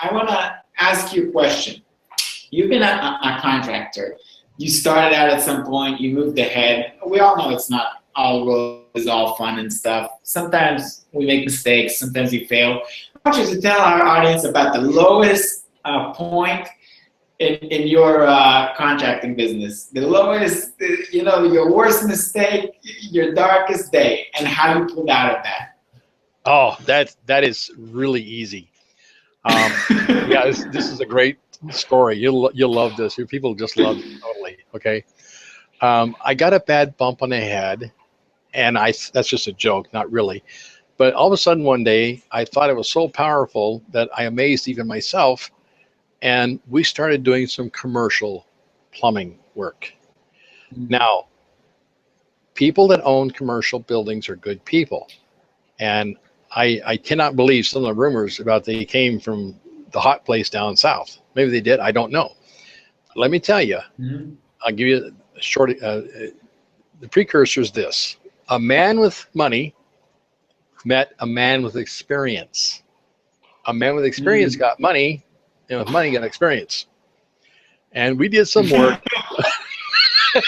I wanna ask you a question. You've been a contractor. You started out at some point. You moved ahead. We all know it's not all roses, all fun and stuff. Sometimes we make mistakes. Sometimes we fail. I want you to tell our audience about the lowest point in your contracting business. The lowest, your worst mistake, your darkest day, and how you pulled out of that. Oh, that is really easy. Yeah, this is a great story. You'll love this. People just love it totally. Okay, I got a bad bump on the head, and that's just a joke, not really. But all of a sudden one day, I thought it was so powerful that I amazed even myself, and we started doing some commercial plumbing work. Mm-hmm. Now, people that own commercial buildings are good people, and I cannot believe some of the rumors about they came from the hot place down south. Maybe they did. I don't know. Let me tell you. Mm-hmm. I'll give you a short. The precursor is this: a man with money met a man with experience. A man with experience got money, and with money got experience. And we did some work. I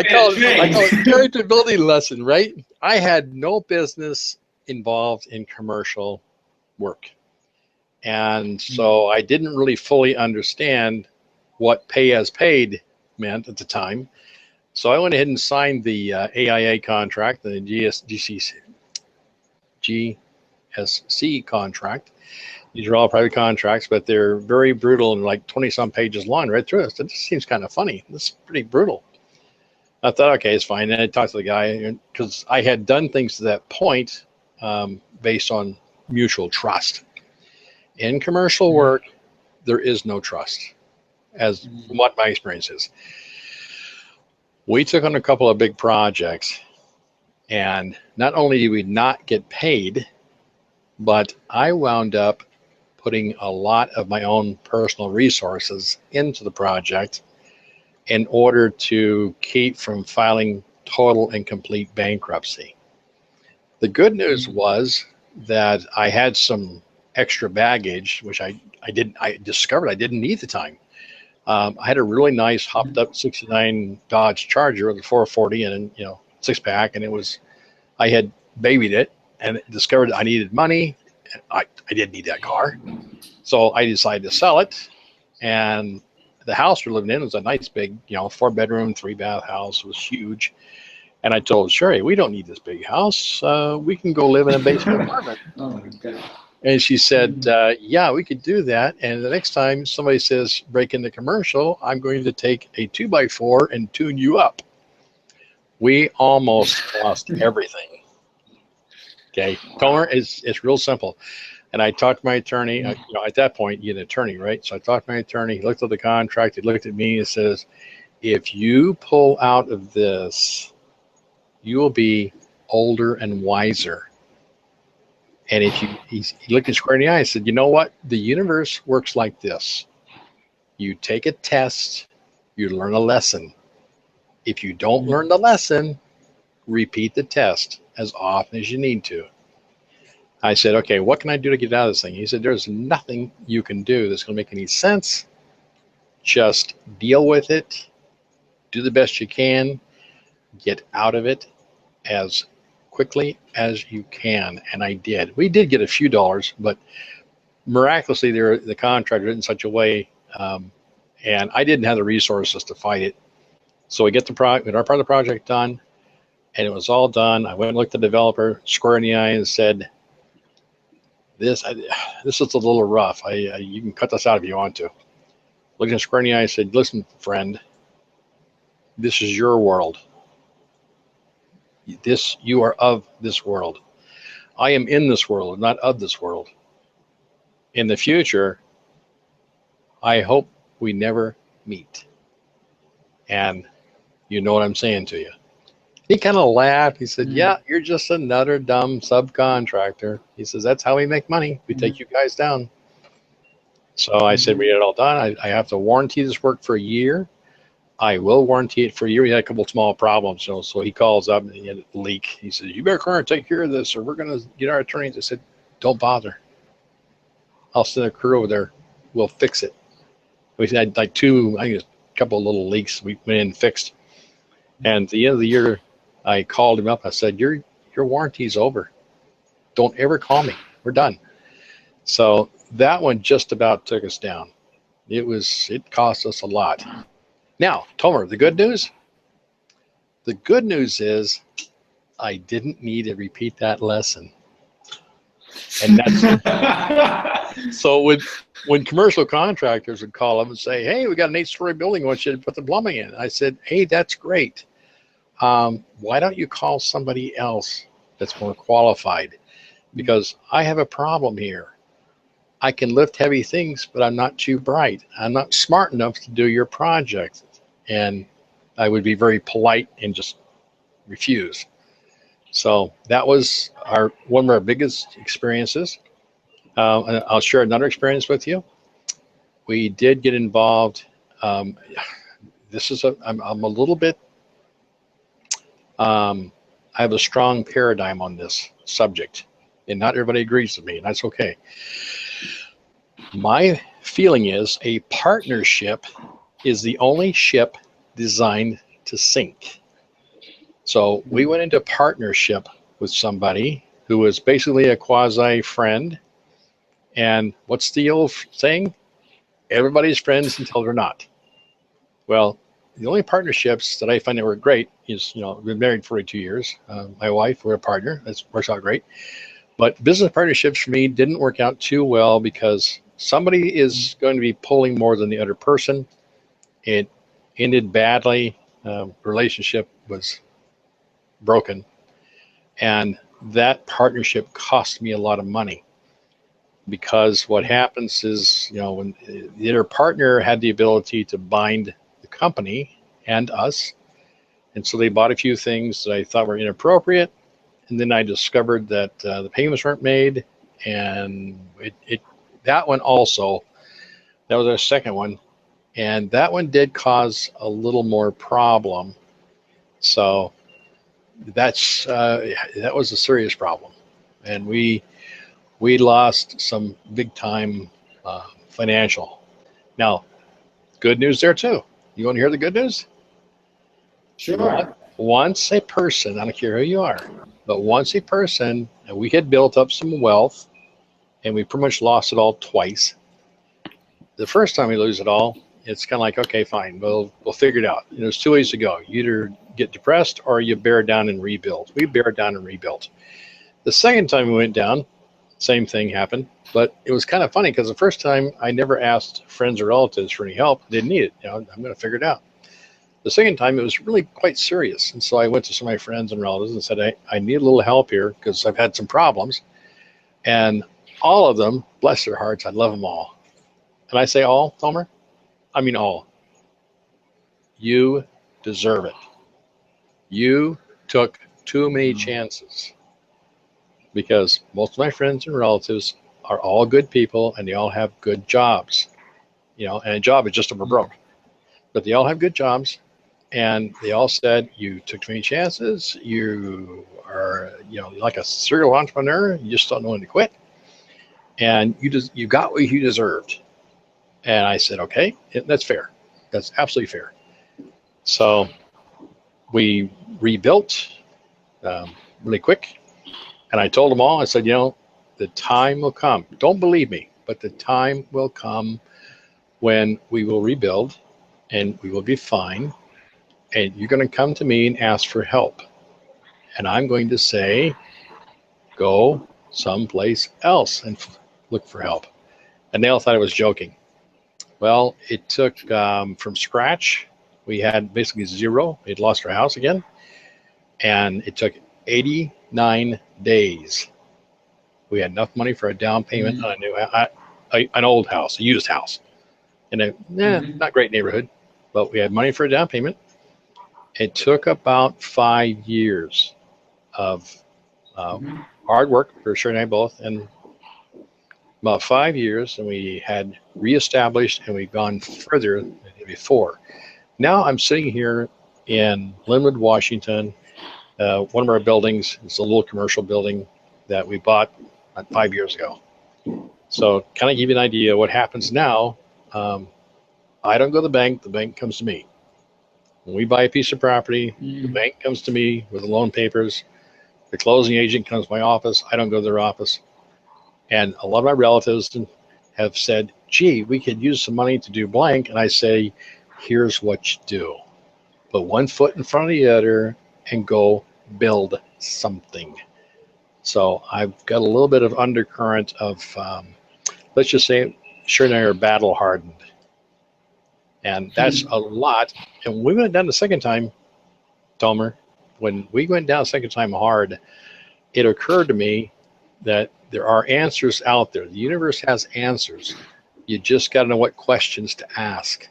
call it character building lesson, right? I had no business involved in commercial work. And so I didn't really fully understand what pay as paid meant at the time. So I went ahead and signed the AIA contract, the GSC contract. These are all private contracts, but they're very brutal and like 20-some pages long right through. So it just seems kind of funny. This is pretty brutal. I thought, okay, it's fine. And I talked to the guy because I had done things to that point based on mutual trust. In commercial work, there is no trust, as what my experience is. We took on a couple of big projects, and not only did we not get paid, but I wound up putting a lot of my own personal resources into the project in order to keep from filing total and complete bankruptcy. The good news was that I had some extra baggage, which I discovered I didn't need at the time. I had a really nice hopped up 69 Dodge Charger with a 440 and 6-pack, and I had babied it and discovered I needed money. I didn't need that car. So I decided to sell it, and the house we're living in was a nice big, 4-bedroom, 3-bath house. It was huge. And I told Sherry, we don't need this big house. We can go live in a basement apartment. Oh my God. And she said, yeah, we could do that. And the next time somebody says break into commercial, I'm going to take a 2x4 and tune you up. We almost lost everything. Okay. Toner it's real simple. And I talked to my attorney. At that point, you get an attorney, right? So I talked to my attorney. He looked at the contract. He looked at me and says, if you pull out of this, you will be older and wiser. And if he looked me square in the eye and said, you know what? The universe works like this. You take a test, you learn a lesson. If you don't learn the lesson, repeat the test as often as you need to. I said, okay, what can I do to get out of this thing? He said, there's nothing you can do that's going to make any sense. Just deal with it. Do the best you can. Get out of it as quickly as you can. And I did. We did get a few dollars, but miraculously, the contract was in such a way, and I didn't have the resources to fight it. So we got our part of the project done, and it was all done. I went and looked at the developer square in the eye and said, this is a little rough. You can cut this out if you want to. Looking at square in the eye, I said, listen, friend, this is your world. You are of this world. I am in this world, not of this world. In the future, I hope we never meet. And you know what I'm saying to you. He kind of laughed. He said, yeah, you're just another dumb subcontractor. He says, that's how we make money. We take you guys down. So I said, we get it all done. I have to warranty this work for a year. I will warranty it for a year. We had a couple of small problems. So he calls up and he had a leak. He says, you better come and take care of this or we're going to get our attorneys. I said, don't bother. I'll send a crew over there. We'll fix it. We had like a couple of little leaks we went in and fixed. And at the end of the year, I called him up. I said, your warranty's over. Don't ever call me. We're done. So that one just about took us down. It cost us a lot. Now, Tomer, the good news? The good news is I didn't need to repeat that lesson. And that's so when commercial contractors would call up and say, hey, we got an 8-story building, I want you to put the plumbing in. I said, hey, that's great. Why don't you call somebody else that's more qualified? Because I have a problem here. I can lift heavy things, but I'm not too bright. I'm not smart enough to do your project. And I would be very polite and just refuse. So that was one of our biggest experiences. And I'll share another experience with you. We did get involved. I'm a little bit, I have a strong paradigm on this subject, and not everybody agrees with me, and that's okay. My feeling is a partnership is the only ship designed to sink. So we went into partnership with somebody who was basically a quasi friend. And what's the old saying? Everybody's friends until they're not. Well, the only partnerships that I find that were great is, we've been married 42 years. My wife, we're a partner. That works out great. But business partnerships for me didn't work out too well because somebody is going to be pulling more than the other person. It ended badly. Relationship was broken. And that partnership cost me a lot of money. Because what happens is, when the other partner had the ability to bind the company and us, and so they bought a few things that I thought were inappropriate, and then I discovered that the payments weren't made, and that one also, that was our second one, and that one did cause a little more problem. So that was a serious problem, and we lost some big time financial. Now, good news there too. You want to hear the good news? Sure. Once a person, I don't care who you are, but once a person, and we had built up some wealth, and we pretty much lost it all twice. The first time we lose it all, it's kind of like, okay, fine, we'll figure it out. There's two ways to go. You either get depressed or you bear down and rebuild. We bear down and rebuilt. The second time we went down, same thing happened, but it was kind of funny because the first time I never asked friends or relatives for any help. Didn't need it. I'm going to figure it out. The second time it was really quite serious. And so I went to some of my friends and relatives and said, I need a little help here because I've had some problems. And all of them, bless their hearts, I love them all. And I say all, Tomer? I mean all. You deserve it. You took too many chances. Because most of my friends and relatives are all good people and they all have good jobs, and a job is just over broke, but they all have good jobs, and they all said, you took too many chances, you are, like a serial entrepreneur, you just don't know when to quit, and you got what you deserved. And I said, okay, that's fair. That's absolutely fair. So we rebuilt really quick. And I told them all, I said, the time will come. Don't believe me, but the time will come when we will rebuild and we will be fine. And you're going to come to me and ask for help. And I'm going to say, go someplace else and look for help. And they all thought I was joking. Well, it took from scratch. We had basically zero. We had lost our house again. And it took 89 days. We had enough money for a down payment on an old house, a used house, in a not great neighborhood, but we had money for a down payment. It took about 5 years of hard work for Sherry and I both, and about 5 years, and we had reestablished, and we've gone further than before. Now I'm sitting here in Linwood, Washington. One of our buildings is a little commercial building that we bought 5 years ago. So kind of give you an idea of what happens now. I don't go to the bank comes to me. When we buy a piece of property, the bank comes to me with the loan papers. The closing agent comes to my office. I don't go to their office. And a lot of my relatives have said, gee, we could use some money to do blank. And I say, here's what you do. Put one foot in front of the other and go build something. So I've got a little bit of undercurrent of, let's just say, Sher and I are battle hardened. And that's a lot. And when we went down the second time, Tomer, when we went down the second time hard, it occurred to me that there are answers out there. The universe has answers. You just got to know what questions to ask.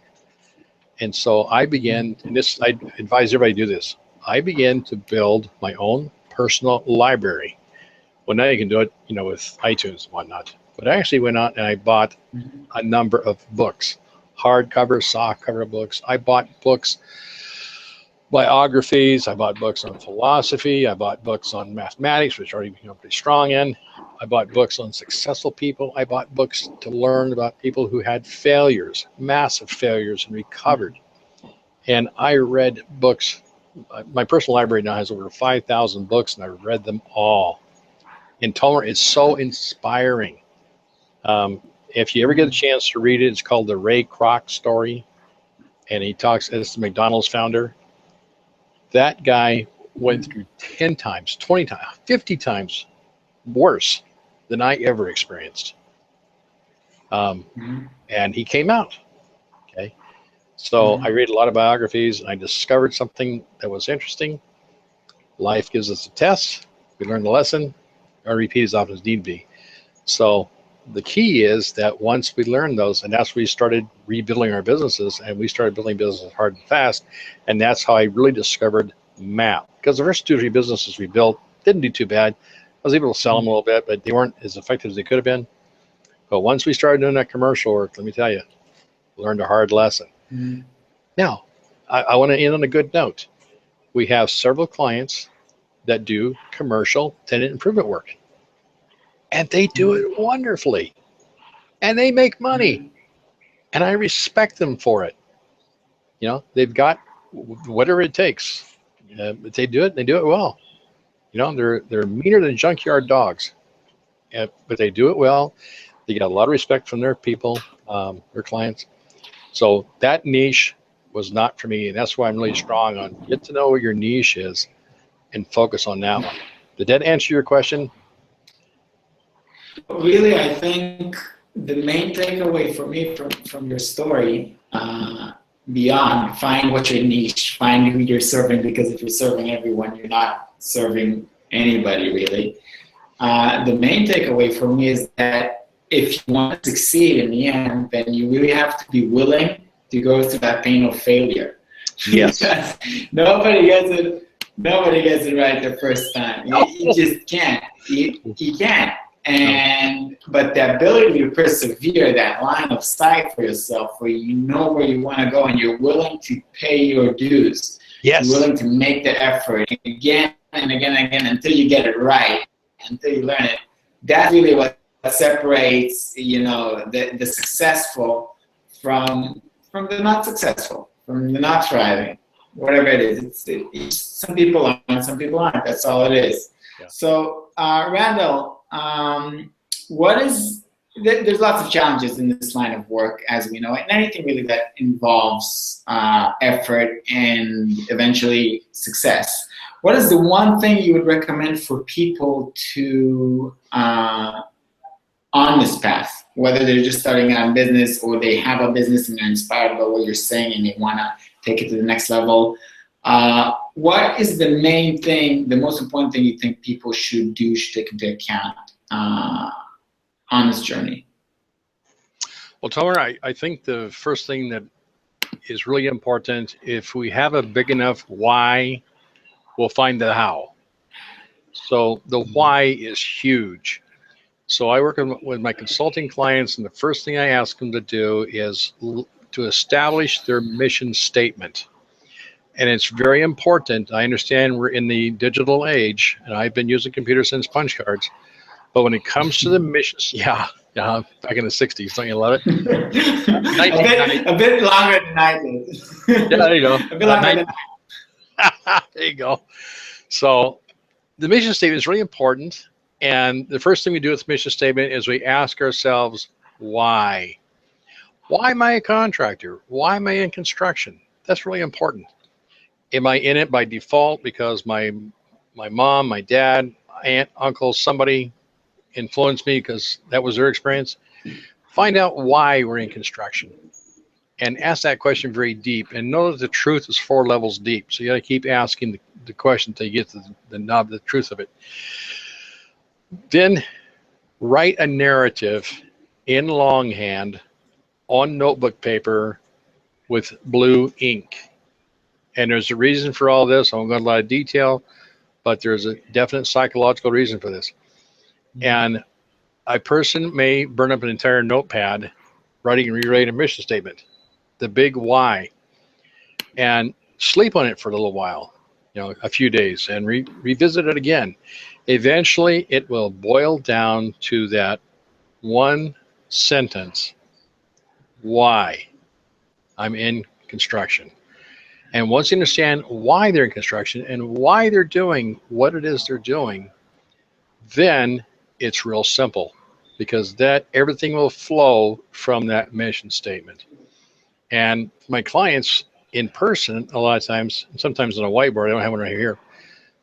And so I began, and this, I advise everybody to do this. I began to build my own personal library. Well, now you can do it, with iTunes and whatnot. But I actually went out and I bought a number of books. Hardcover, softcover books. I bought books, biographies. I bought books on philosophy. I bought books on mathematics, which I already become pretty strong in. I bought books on successful people. I bought books to learn about people who had failures, massive failures, and recovered. And I read books. My personal library now has over 5,000 books, and I've read them all. And Tomer is so inspiring. If you ever get a chance to read it, it's called the Ray Kroc story. And he talks as the McDonald's founder. That guy went through 10 times, 20 times, 50 times worse than I ever experienced. And he came out. Okay. So I read a lot of biographies and I discovered something that was interesting. Life gives us a test. We learn the lesson. I repeat as often as need be. So the key is that once we learn those, and that's when we started rebuilding our businesses, and we started building businesses hard and fast, and that's how I really discovered MAP. Because the first 2 or 3 businesses we built didn't do too bad. I was able to sell them a little bit, but they weren't as effective as they could have been. But once we started doing that commercial work, let me tell you, learned a hard lesson. Now, I want to end on a good note. We have several clients that do commercial tenant improvement work. And they do it wonderfully. And they make money. And I respect them for it. They've got whatever it takes. But they do it, they do it well. They're meaner than junkyard dogs. But they do it well. They get a lot of respect from their people, their clients. So that niche was not for me. And that's why I'm really strong on get to know what your niche is and focus on that one. Did that answer your question? Really, I think the main takeaway for me from your story, beyond find what your niche, find who you're serving, because if you're serving everyone, you're not serving anybody really. The main takeaway for me is that if you want to succeed in the end, then you really have to be willing to go through that pain of failure. Yes. Nobody gets it right the first time. You just can't. You can't. But the ability to persevere, that line of sight for yourself, where you know where you want to go and you're willing to pay your dues. Yes. You're willing to make the effort again and again and again until you get it right, until you learn it. That's really what separates, the successful from the not successful, from the not thriving, whatever it is. Some people are and some people aren't. That's all it is. Yeah. So, Randall, there's lots of challenges in this line of work, as we know, and anything really that involves effort and eventually success. What is the one thing you would recommend for people to on this path, whether they're just starting out in business or they have a business and they're inspired by what you're saying and they want to take it to the next level? What is the main thing, the most important thing you think people should take into account on this journey? Well, Tomer, I think the first thing that is really important, if we have a big enough why, we'll find the how. So the why is huge. So I work with my consulting clients, and the first thing I ask them to do is to establish their mission statement. And it's very important. I understand we're in the digital age, and I've been using computers since punch cards. But when it comes to the mission, Yeah, back in the 60s. Don't you love it? A bit longer than I did. Yeah, there you go. A bit longer than There you go. So the mission statement is really important. And the first thing we do with the mission statement is we ask ourselves, why? Why am I a contractor? Why am I in construction? That's really important. Am I in it by default because my mom, my dad, aunt, uncle, somebody influenced me because that was their experience? Find out why we're in construction and ask that question very deep, and know that the truth is 4 levels deep. So you got to keep asking the question until you get to the nub, the truth of it. Then write a narrative in longhand on notebook paper with blue ink. And there's a reason for all this. I won't go into a lot of detail, but there's a definite psychological reason for this. And a person may burn up an entire notepad writing and rewriting a mission statement, the big why, and sleep on it for a little while, a few days, and revisit it again. Eventually, it will boil down to that one sentence: why I'm in construction. And once you understand why they're in construction and why they're doing what it is they're doing, then it's real simple, because that everything will flow from that mission statement. And my clients in person, a lot of times, sometimes on a whiteboard, I don't have one right here,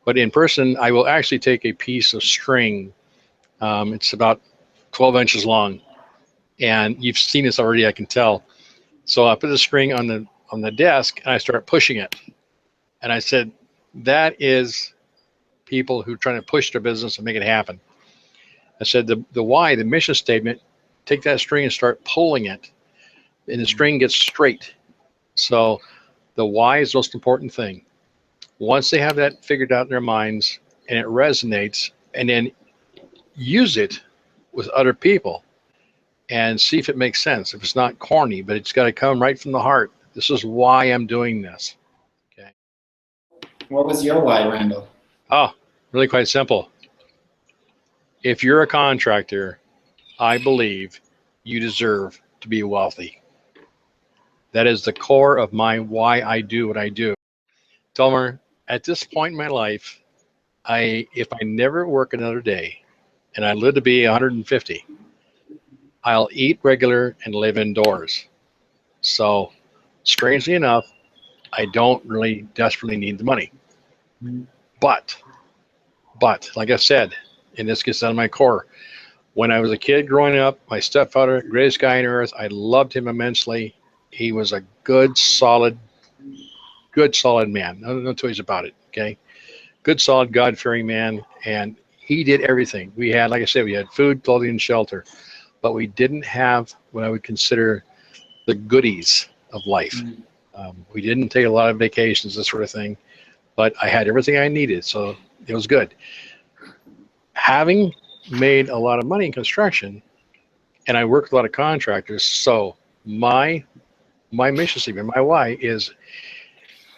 but in person, I will actually take a piece of string. It's about 12 inches long, and you've seen this already, I can tell. So I put the string on the desk and I start pushing it. And I said, that is people who are trying to push their business and make it happen. I said, the why, the mission statement, take that string and start pulling it, and the string gets straight. So the why is the most important thing. Once they have that figured out in their minds and it resonates, and then use it with other people and see if it makes sense. If it's not corny, but it's got to come right from the heart. This is why I'm doing this. Okay. What was your why, Randall? Oh, really quite simple. If you're a contractor, I believe you deserve to be wealthy. That is the core of my why I do what I do. Tomer, at this point in my life, if I never work another day and I live to be 150, I'll eat regular and live indoors. So strangely enough, I don't really desperately need the money. But like I said, and this gets out of my core, when I was a kid growing up, my stepfather, greatest guy on earth, I loved him immensely. He was a good, solid man. No two ways about it, okay? Good, solid, God-fearing man, and he did everything. We had, like I said, we had food, clothing, and shelter, but we didn't have what I would consider the goodies of life. We didn't take a lot of vacations, this sort of thing, but I had everything I needed, so it was good. Having made a lot of money in construction, and I worked with a lot of contractors, so my mission statement, my why is,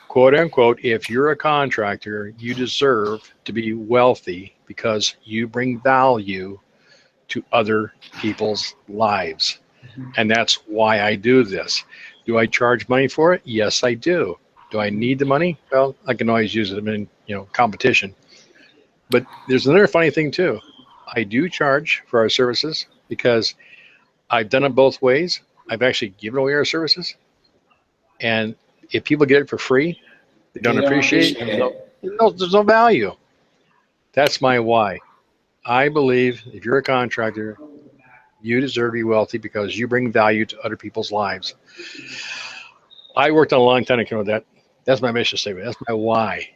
quote unquote, if you're a contractor, you deserve to be wealthy because you bring value to other people's lives. And that's why I do this. Do I charge money for it? Yes, I do. Do I need the money? Well, I can always use it in competition. But there's another funny thing too. I do charge for our services because I've done it both ways. I've actually given away our services. And if people get it for free, they don't appreciate it. There's no value. That's my why. I believe if you're a contractor, you deserve to be wealthy because you bring value to other people's lives. I worked on a long time ago with that. That's my mission statement. That's my why.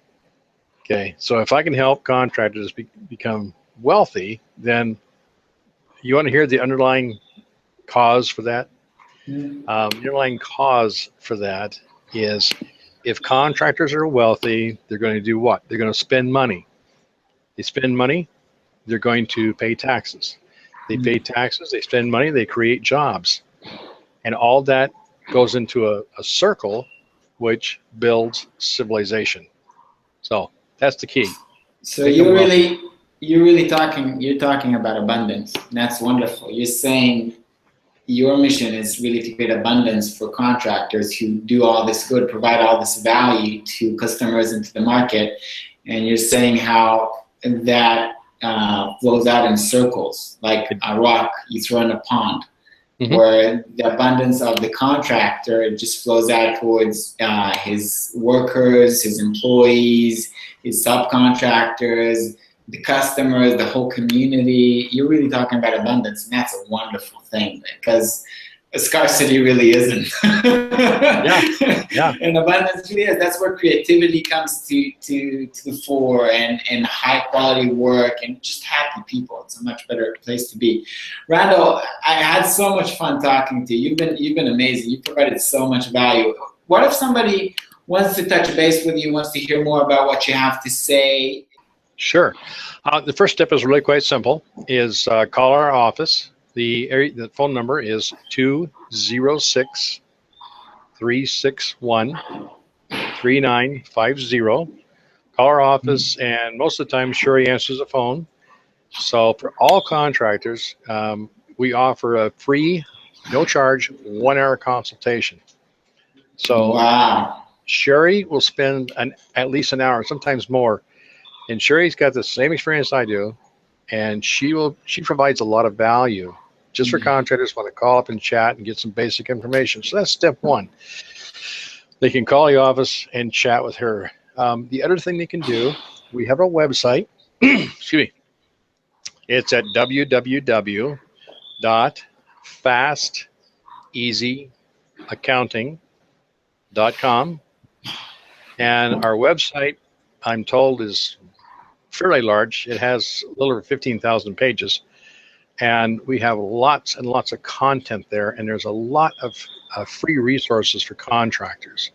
Okay, so if I can help contractors become wealthy, then you want to hear the underlying cause for that? The underlying cause for that is, if contractors are wealthy, they're going to do what? They're going to spend money. They spend money, they're going to pay taxes. They pay taxes, they spend money, they create jobs. And all that goes into a circle which builds civilization. So that's the key. So you really you're talking about abundance. That's wonderful. You're saying your mission is really to create abundance for contractors who do all this good, provide all this value to customers and to the market. And you're saying how that flows out in circles, like a rock you throw in a pond, where the abundance of the contractor just flows out towards his workers, his employees, his subcontractors, the customers, the whole community. You're really talking about abundance, and that's a wonderful thing, because scarcity really isn't. Yeah. And abundance really is. That's where creativity comes to the fore, and high quality work, and just happy people. It's a much better place to be. Randall, I had so much fun talking to you. You've been amazing. You provided so much value. What if somebody wants to touch base with you, wants to hear more about what you have to say? Sure. The first step is really quite simple, is call our office. The phone number is 206-361-3950. Call our office, and most of the time Sherry answers the phone. So for all contractors, we offer a free, no charge, 1-hour consultation. So wow. Sherry will spend at least an hour, sometimes more. And Sherry's got the same experience I do, and she provides a lot of value just for contractors who want to call up and chat and get some basic information. So that's step one. They can call the office and chat with her. The other thing they can do, we have a website. Excuse me. It's at www.fasteasyaccounting.com. And our website, I'm told, is fairly large. It has a little over 15,000 pages, and we have lots and lots of content there, and there's a lot of free resources for contractors.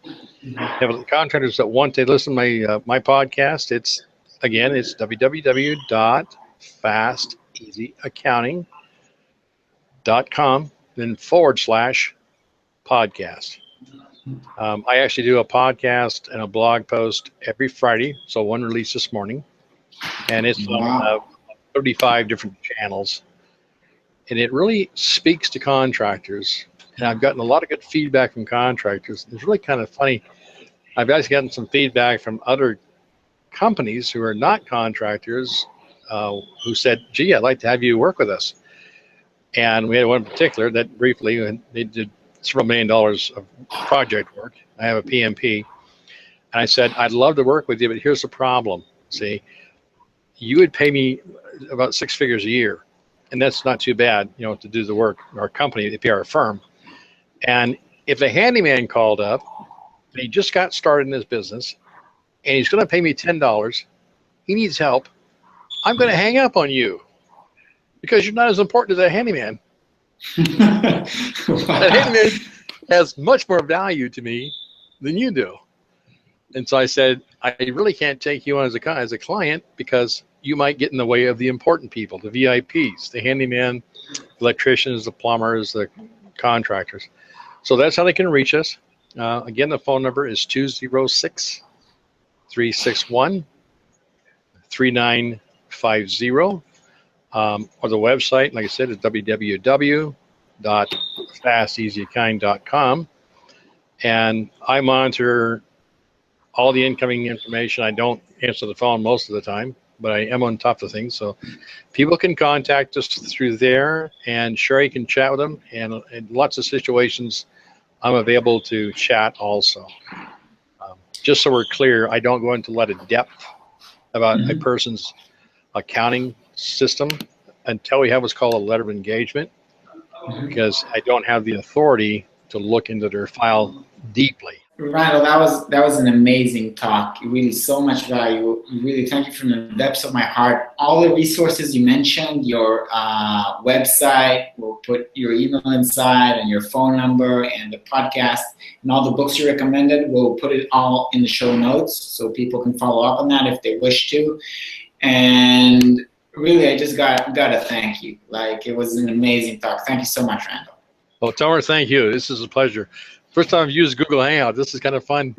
Contractors that want to listen to my podcast, it's www.fasteasyaccounting.com, then /podcast. I actually do a podcast and a blog post every Friday, so one released this morning, and it's on 35 different channels, and it really speaks to contractors, and I've gotten a lot of good feedback from contractors. It's really kind of funny. I've actually gotten some feedback from other companies who are not contractors who said, gee, I'd like to have you work with us. And we had one in particular that briefly, and they did several $1 million of project work. I have a PMP, and I said, I'd love to work with you, but here's the problem. See, you would pay me about 6 figures a year, and that's not too bad, to do the work. Our company, if you're a firm, and if a handyman called up, and he just got started in his business, and he's going to pay me $10, he needs help, I'm going to hang up on you because you're not as important as that handyman. That handyman has much more value to me than you do. And so I said, I really can't take you on as a client because you might get in the way of the important people, the VIPs, the handyman, electricians, the plumbers, the contractors. So that's how they can reach us. Again, the phone number is 206-361-3950. Or the website, like I said, is www.fasteasyaccounting.com. And I monitor all the incoming information. I don't answer the phone most of the time, but I am on top of things. So people can contact us through there, and Sherry can chat with them. And in lots of situations, I'm available to chat also. Just so we're clear, I don't go into a lot of depth about a person's accounting system until we have what's called a letter of engagement, because I don't have the authority to look into their file deeply. Randall, that was an amazing talk. Really, so much value. Really, thank you from the depths of my heart. All the resources you mentioned, your website, we'll put your email inside, and your phone number, and the podcast, and all the books you recommended. We'll put it all in the show notes so people can follow up on that if they wish to. And really, I just got to thank you. Like, it was an amazing talk. Thank you so much, Randall. Well, Tomer, thank you. This is a pleasure. First time I've used Google Hangout. This is kind of fun.